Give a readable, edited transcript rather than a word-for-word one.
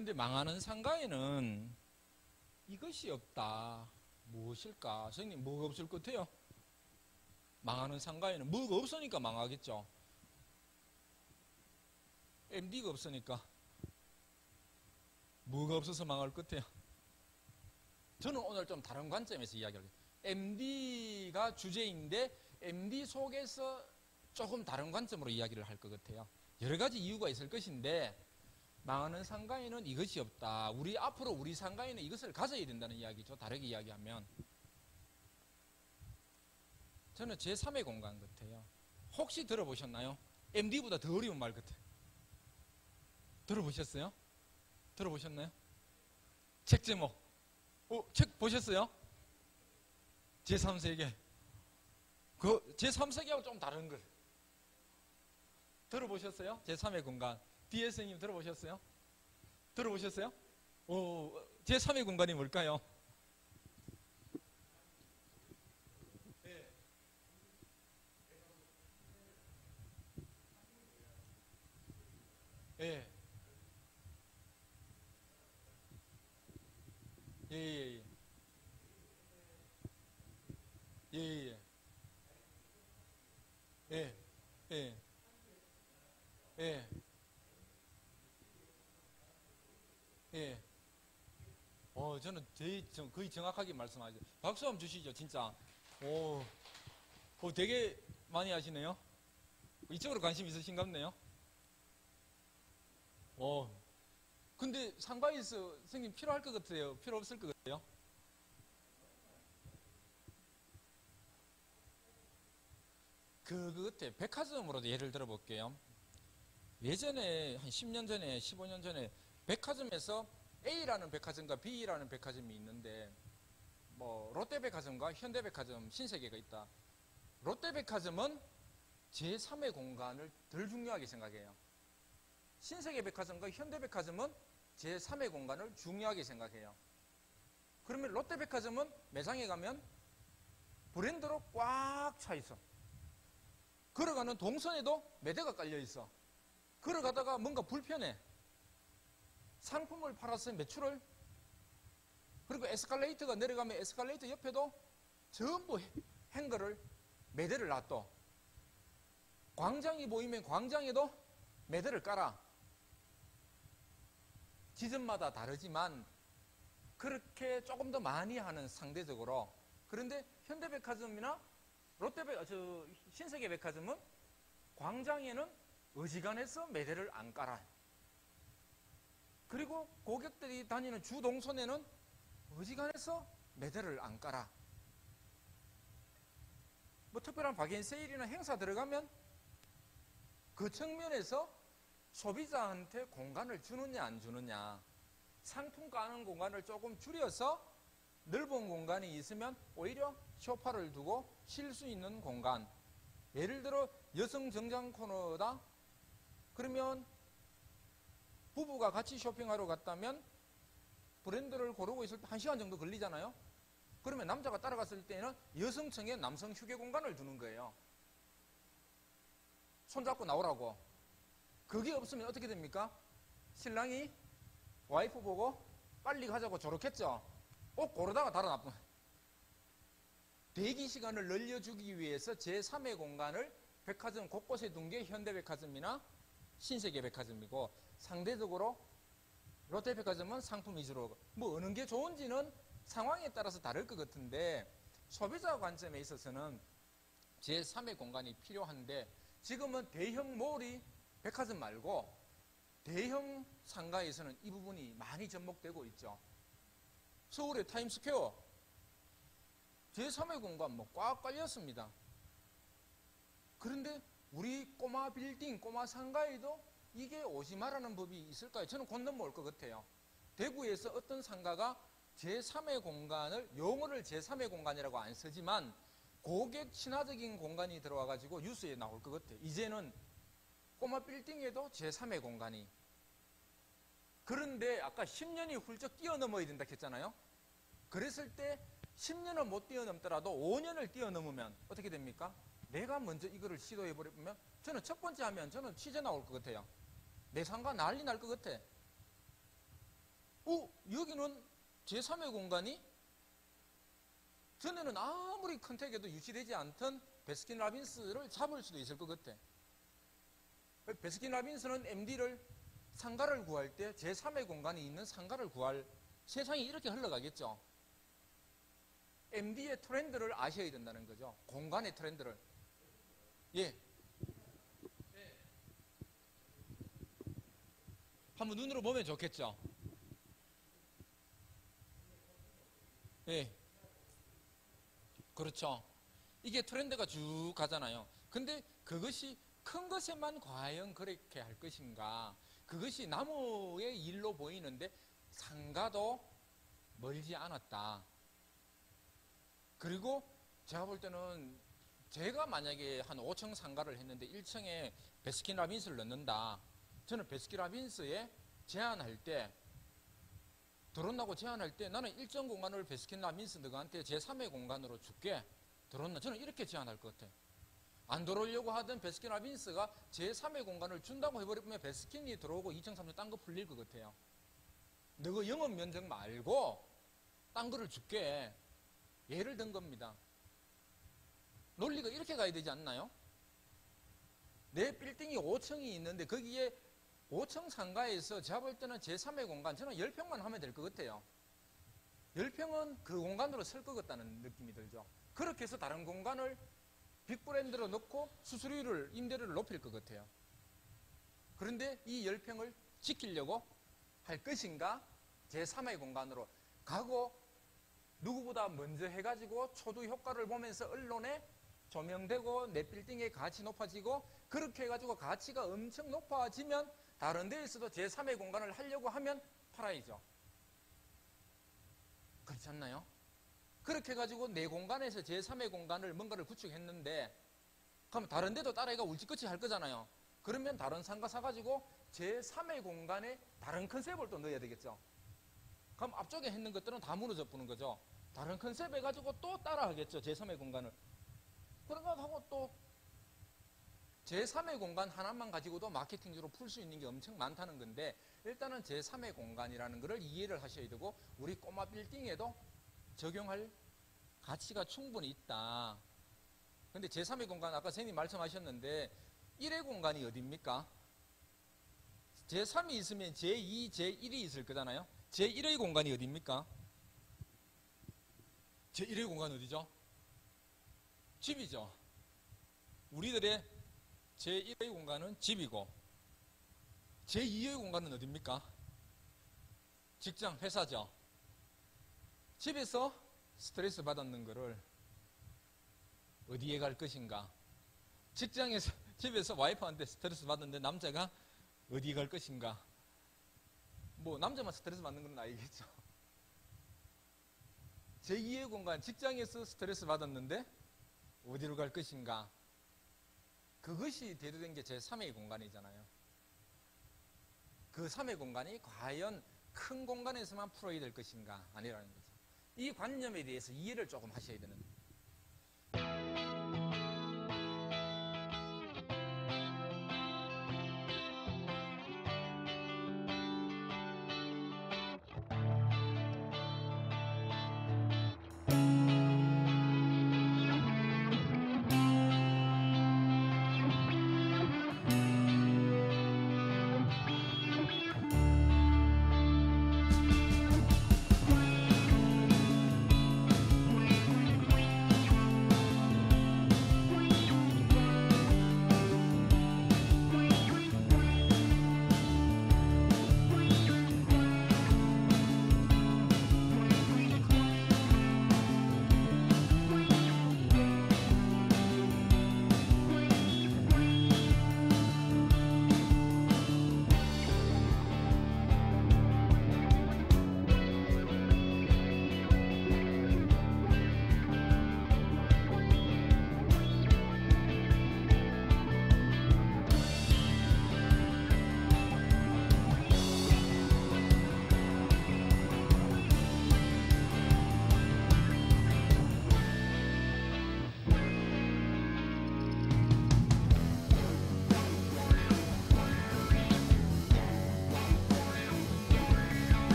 그런데 망하는 상가에는 이것이 없다. 무엇일까? 선생님, 뭐가 없을 것 같아요? 망하는 상가에는 뭐가 없으니까 망하겠죠. MD가 없으니까. 뭐가 없어서 망할 것 같아요? 저는 오늘 좀 다른 관점에서 이야기를 해요. MD가 주제인데 MD 속에서 조금 다른 관점으로 이야기를 할 것 같아요. 여러 가지 이유가 있을 것인데 망하는 상가에는 이것이 없다. 앞으로 우리 상가에는 이것을 가져야 된다는 이야기죠. 다르게 이야기하면 저는 제3의 공간 같아요. 혹시 들어보셨나요? MD보다 더 어려운 말 같아요. 들어보셨어요? 들어보셨나요? 책 제목. 책 보셨어요? 제3세계. 그 제3세계하고 좀 다른 거. 들어보셨어요? 제3의 공간. DS님 들어보셨어요? 들어보셨어요? 제3의 공간이 뭘까요? 예. 예, 예, 예. 예, 예. 예. 예. 예. 저는 거의 정확하게 말씀하죠. 박수 한번 주시죠, 진짜. 되게 많이 하시네요. 이쪽으로 관심 있으신가 보네요. 근데 상가에서 선생님 필요할 것 같아요? 필요 없을 것 같아요? 그 같아요. 백화점으로도 예를 들어 볼게요. 예전에 한 10년 전에 15년 전에 백화점에서 A라는 백화점과 B라는 백화점이 있는데 뭐 롯데백화점과 현대백화점, 신세계가 있다. 롯데백화점은 제3의 공간을 덜 중요하게 생각해요. 신세계백화점과 현대백화점은 제3의 공간을 중요하게 생각해요. 그러면 롯데백화점은 매장에 가면 브랜드로 꽉 차 있어. 걸어가는 동선에도 매대가 깔려 있어. 걸어가다가 뭔가 불편해. 상품을 팔아서 매출을. 그리고 에스컬레이터가 내려가면 에스컬레이터 옆에도 전부 행거를 매대를 놔둬. 광장이 보이면 광장에도 매대를 깔아. 지점마다 다르지만 그렇게 조금 더 많이 하는 상대적으로. 그런데 현대백화점이나 신세계백화점은 광장에는 어지간해서 매대를 안 깔아. 그리고 고객들이 다니는 주동선에는 어지간해서 매대를 안 깔아. 뭐 특별한 박앤세일이나 행사 들어가면 그 측면에서 소비자한테 공간을 주느냐 안 주느냐, 상품 까는 공간을 조금 줄여서 넓은 공간이 있으면 오히려 쇼파를 두고 쉴 수 있는 공간. 예를 들어 여성 정장 코너다. 그러면 부부가 같이 쇼핑하러 갔다면 브랜드를 고르고 있을 때 1시간 정도 걸리잖아요. 그러면 남자가 따라갔을 때는 여성층에 남성 휴게 공간을 두는 거예요. 손잡고 나오라고. 그게 없으면 어떻게 됩니까? 신랑이 와이프 보고 빨리 가자고 저렇겠죠. 꼭 고르다가 달아나쁜. 대기 시간을 늘려주기 위해서 제3의 공간을 백화점 곳곳에 둔 게 현대백화점이나 신세계백화점이고, 상대적으로 롯데백화점은 상품 위주로, 뭐 어느 게 좋은지는 상황에 따라서 다를 것 같은데 소비자 관점에 있어서는 제3의 공간이 필요한데, 지금은 대형 몰이 백화점 말고 대형 상가에서는 이 부분이 많이 접목되고 있죠. 서울의 타임스퀘어 제3의 공간 뭐 꽉 깔렸습니다. 그런데 우리 꼬마 빌딩, 꼬마 상가에도 이게 오지 말라는 법이 있을까요? 저는 곧 넘어올 것 같아요. 대구에서 어떤 상가가 제3의 공간을, 용어를 제3의 공간이라고 안 쓰지만 고객 친화적인 공간이 들어와가지고 뉴스에 나올 것 같아요. 이제는 꼬마 빌딩에도 제3의 공간이. 그런데 아까 10년이 훌쩍 뛰어넘어야 된다 했잖아요. 그랬을 때 10년을 못 뛰어넘더라도 5년을 뛰어넘으면 어떻게 됩니까? 내가 먼저 이거를 시도해버리면, 저는 첫 번째 하면 저는 취재 나올 것 같아요. 내 상가 난리 날 것 같아. 여기는 제3의 공간이 전에는 아무리 컨택해도 유지되지 않던 베스킨 라빈스를 잡을 수도 있을 것 같아. 베스킨 라빈스는 MD를 상가를 구할 때 제3의 공간이 있는 상가를 구할 세상이 이렇게 흘러가겠죠. MD의 트렌드를 아셔야 된다는 거죠. 공간의 트렌드를. 예. 한번 눈으로 보면 좋겠죠. 예. 그렇죠. 이게 트렌드가 쭉 가잖아요. 근데 그것이 큰 것에만 과연 그렇게 할 것인가? 그것이 나무의 일로 보이는데 상가도 멀지 않았다. 그리고 제가 볼 때는 제가 만약에 한 5층 상가를 했는데 1층에 베스킨 라빈스를 넣는다. 저는 베스킨 라빈스에 제안할 때 들어온다고 제안할 때 나는 일정 공간을 베스킨 라빈스 너한테 제3의 공간으로 줄게. 들어온다. 저는 이렇게 제안할 것 같아요. 안 들어오려고 하던 베스킨 라빈스가 제3의 공간을 준다고 해버리면 베스킨이 들어오고 2층, 3층 딴 거 풀릴 것 같아요. 너가 영업 면적 말고 딴 거를 줄게. 예를 든 겁니다. 논리가 이렇게 가야 되지 않나요? 내 빌딩이 5층이 있는데 거기에 5층 상가에서 제가 볼 때는 제3의 공간, 저는 10평만 하면 될 것 같아요. 10평은 그 공간으로 쓸 것 같다는 느낌이 들죠. 그렇게 해서 다른 공간을 빅브랜드로 넣고 수수료를, 임대료를 높일 것 같아요. 그런데 이 10평을 지키려고 할 것인가? 제3의 공간으로 가고 누구보다 먼저 해가지고 초두 효과를 보면서 언론에 조명되고 내 빌딩의 가치 높아지고 그렇게 해가지고 가치가 엄청 높아지면 다른 데에서도 제3의 공간을 하려고 하면 팔아야죠. 그렇지 않나요? 그렇게 해가지고 내 공간에서 제3의 공간을 뭔가를 구축했는데 그럼 다른 데도 따라해가 울직거치 할 거잖아요. 그러면 다른 상가 사가지고 제3의 공간에 다른 컨셉을 또 넣어야 되겠죠. 그럼 앞쪽에 했는 것들은 다 무너져 보는 거죠. 다른 컨셉 해가지고 또 따라하겠죠. 제3의 공간을. 그런가 하고 또 제3의 공간 하나만 가지고도 마케팅적으로 풀 수 있는 게 엄청 많다는 건데 일단은 제3의 공간이라는 것을 이해를 하셔야 되고 우리 꼬마 빌딩에도 적용할 가치가 충분히 있다. 근데 제3의 공간 아까 선생님 말씀하셨는데 1의 공간이 어디입니까? 제3이 있으면 제2, 제1이 있을 거잖아요. 제1의 공간이 어디입니까? 제1의 공간 어디죠? 집이죠. 우리들의 제1의 공간은 집이고 제2의 공간은 어디입니까? 직장, 회사죠. 집에서 스트레스 받았는 거를 어디에 갈 것인가? 직장에서, 집에서 와이프한테 스트레스 받았는데 남자가 어디에 갈 것인가? 뭐 남자만 스트레스 받는 건 아니겠죠. 제2의 공간, 직장에서 스트레스 받았는데 어디로 갈 것인가? 그것이 대두된 게 제3의 공간이잖아요. 그 3의 공간이 과연 큰 공간에서만 풀어야 될 것인가? 아니라는 거죠. 이 관념에 대해서 이해를 조금 하셔야 되는